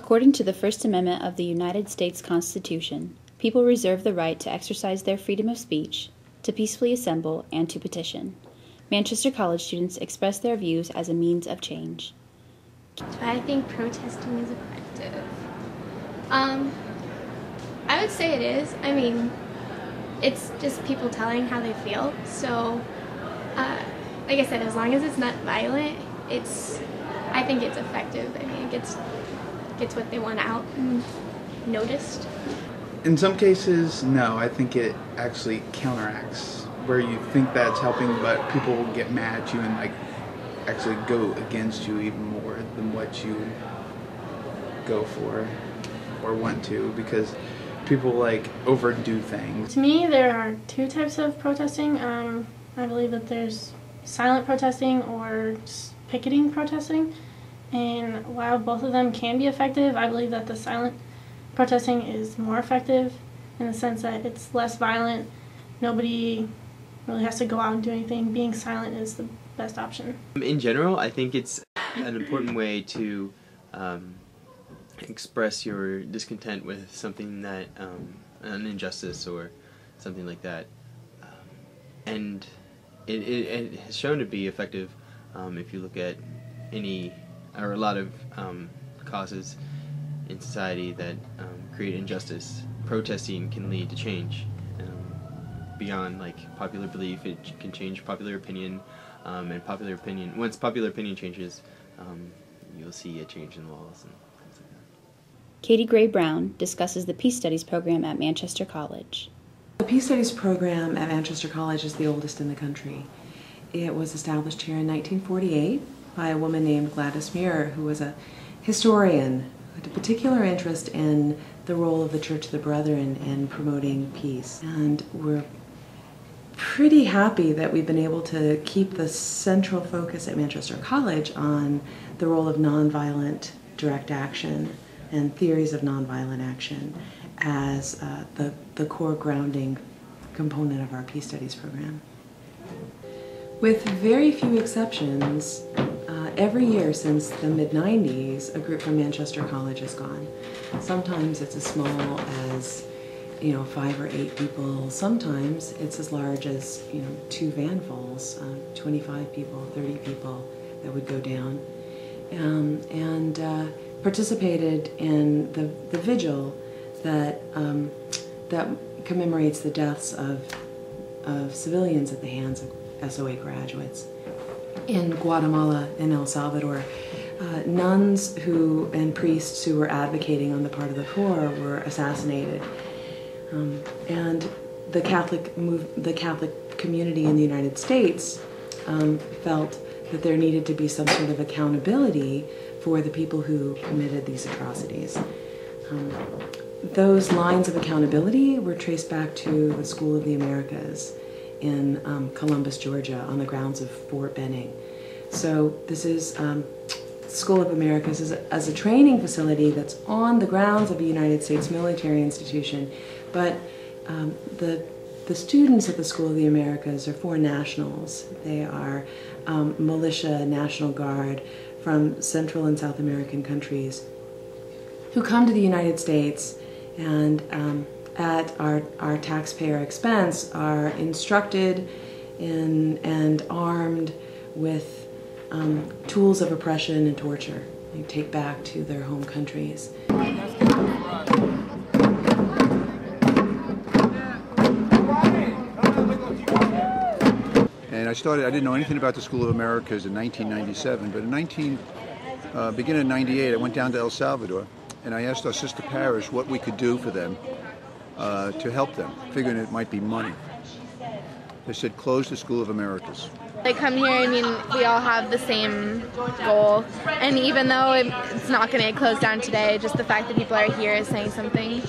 According to the First Amendment of the United States Constitution, people reserve the right to exercise their freedom of speech, to peacefully assemble, and to petition. Manchester College students express their views as a means of change. I think protesting is effective. I would say it is. I mean, it's just people telling how they feel. So, like I said, as long as it's not violent, I think it's effective. I mean, it gets what they want out and noticed. In some cases, no. I think it actually counteracts where you think that's helping, but people will get mad at you and actually go against you even more than what you go for or want to, because people overdo things. To me, there are two types of protesting. I believe that there's silent protesting or picketing protesting, and while both of them can be effective, I believe that the silent protesting is more effective in the sense that it's less violent. Nobody really has to go out and do anything. Being silent is the best option. In general, I think it's an important way to express your discontent with something that, an injustice or something like that. And it has shown to be effective if you look at a lot of causes in society that create injustice. Protesting can lead to change. Beyond popular belief, it can change popular opinion, and once popular opinion changes, you'll see a change in laws and things like that. Katie Gray Brown discusses the Peace Studies program at Manchester College. The Peace Studies program at Manchester College is the oldest in the country. It was established here in 1948 by a woman named Gladys Muir, who was a historian who had a particular interest in the role of the Church of the Brethren in promoting peace. And we're pretty happy that we've been able to keep the central focus at Manchester College on the role of nonviolent direct action and theories of nonviolent action as the core grounding component of our Peace Studies program. With very few exceptions, every year since the mid-90s, a group from Manchester College has gone. Sometimes it's as small as 5 or 8 people. Sometimes it's as large as 2 vanfuls, 25 people, 30 people that would go down, and participated in the vigil that commemorates the deaths of civilians at the hands of SOA graduates. In Guatemala and El Salvador, nuns and priests who were advocating on the part of the poor were assassinated. And the Catholic community in the United States felt that there needed to be some sort of accountability for the people who committed these atrocities. Those lines of accountability were traced back to the School of the Americas in Columbus, Georgia, on the grounds of Fort Benning. So this is School of Americas as a training facility that's on the grounds of a United States military institution, but the students at the School of the Americas are foreign nationals. They are militia, National Guard from Central and South American countries who come to the United States and at our taxpayer expense are instructed and armed with tools of oppression and torture they take back to their home countries. And I didn't know anything about the School of Americas in 1997, but beginning in 98, I went down to El Salvador and I asked our sister parish what we could do for them to help them, figuring it might be money. They said, close the School of Americas. I come here, I mean, we all have the same goal, and even though it's not going to get closed down today, just the fact that people are here is saying something.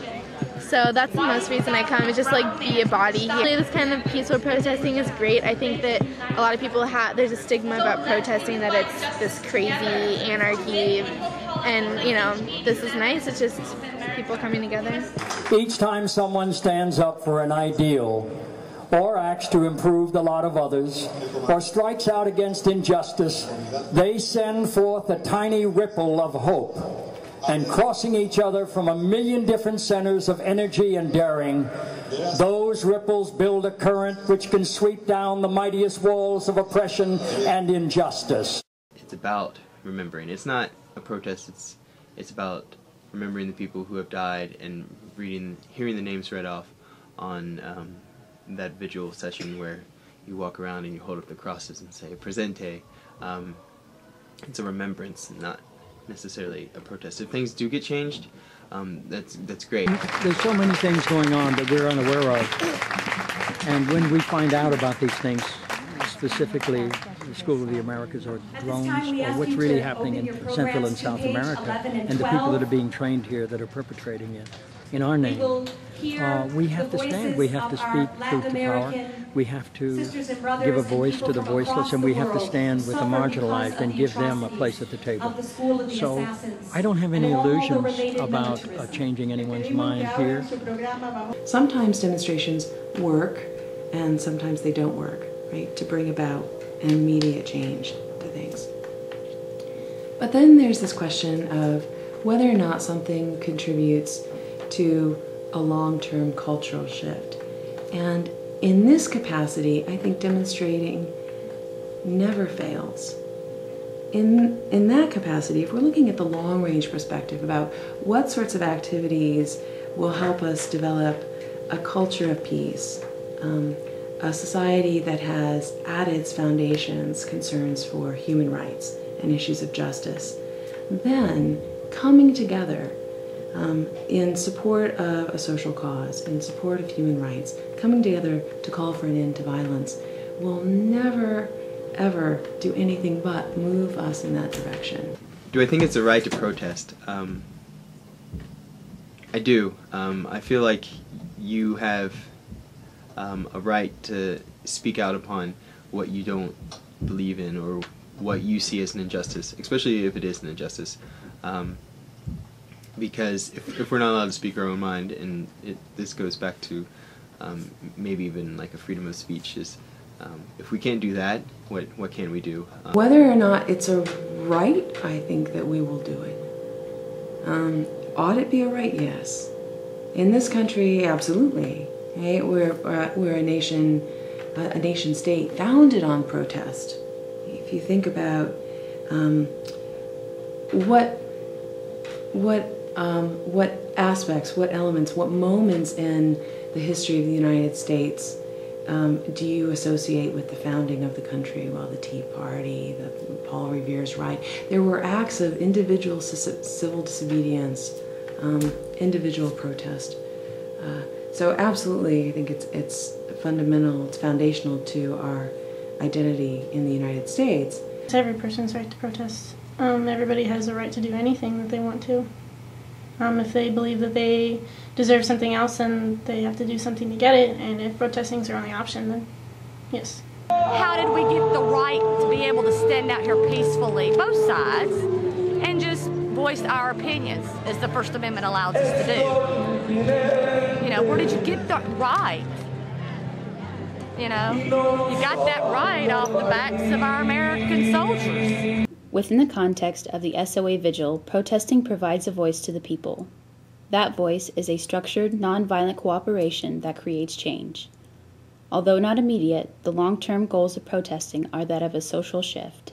So that's the most reason I come, is just be a body here. This kind of peaceful protesting is great. I think that a lot of people there's a stigma about protesting, that it's this crazy anarchy, and this is nice. It's just people coming together. Each time someone stands up for an ideal, or acts to improve the lot of others, or strikes out against injustice, they send forth a tiny ripple of hope and crossing each other from a million different centers of energy and daring, those ripples build a current which can sweep down the mightiest walls of oppression and injustice. It's about remembering. It's not a protest. It's about remembering the people who have died and hearing the names read off on that vigil session where you walk around and you hold up the crosses and say "Presente." It's a remembrance, not necessarily a protest. If things do get changed, that's great. There's so many things going on that we're unaware of, and when we find out about these things, specifically the School of the Americas or drones, or what's really happening in Central and South America, and the people that are being trained here that are perpetrating it in our name, we have to stand. We have to speak truth to power. We have to give a voice to the voiceless, and we have to stand with the marginalized and give them a place at the table. So I don't have any illusions about changing anyone's mind here. Sometimes demonstrations work, and sometimes they don't work, right, to bring about an immediate change to things. But then there's this question of whether or not something contributes to a long-term cultural shift. And in this capacity, I think demonstrating never fails. In that capacity, if we're looking at the long-range perspective about what sorts of activities will help us develop a culture of peace, a society that has at its foundations concerns for human rights and issues of justice, then coming together in support of a social cause, in support of human rights, coming together to call for an end to violence will never, ever do anything but move us in that direction. Do I think it's a right to protest? I do. I feel like you have a right to speak out upon what you don't believe in or what you see as an injustice, especially if it is an injustice. Because if we're not allowed to speak our own mind, and this goes back to maybe even like a freedom of speech, is if we can't do that, what can we do? Whether or not it's a right, I think that we will do it. Ought it be a right? Yes. In this country, absolutely. Right? We're a nation state founded on protest. If you think about what aspects, what elements, what moments in the history of the United States do you associate with the founding of the country? Well, the Tea Party, the Paul Revere's right. There were acts of individual civil disobedience, individual protest. So absolutely, I think it's fundamental, it's foundational to our identity in the United States. It's every person's right to protest. Everybody has the right to do anything that they want to. If they believe that they deserve something else, then they have to do something to get it, and if protesting is their only option, then yes. How did we get the right to be able to stand out here peacefully, both sides, and just voice our opinions, as the First Amendment allows us to do? You know, where did you get that right? You know, you got that right off the backs of our American soldiers. Within the context of the SOA Vigil, protesting provides a voice to the people. That voice is a structured, nonviolent cooperation that creates change. Although not immediate, the long-term goals of protesting are that of a social shift.